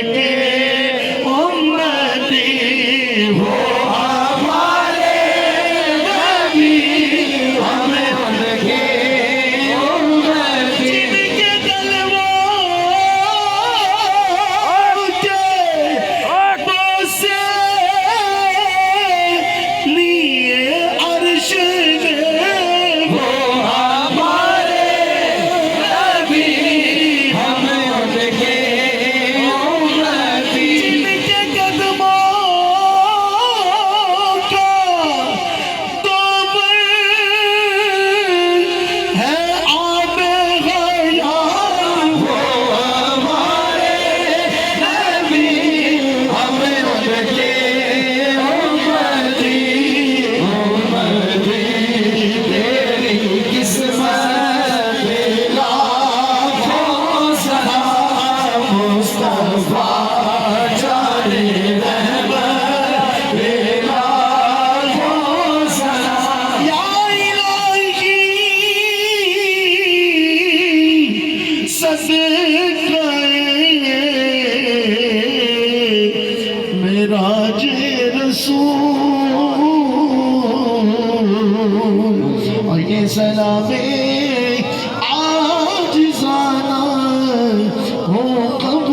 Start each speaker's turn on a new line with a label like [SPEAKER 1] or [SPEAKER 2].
[SPEAKER 1] उनके उम्मती हो हमारे नबी, हमें उनके उम्मती। जिनके तलवार के बोसे लिए अर्श में वो हमारे नबी, हमें उनके उम्मती। जिनके कदमों का तोबर है आबे हयात, वो हमारे नबी, हमें उनके उम्मती। उम्मती तेरी किस्मत लाखों सलाम मुस्तफा जाने रहमत लाखों सलाम। या इलाही सदक़े मेराज रसूल, और ये सलामे आजिज़ाना हो कब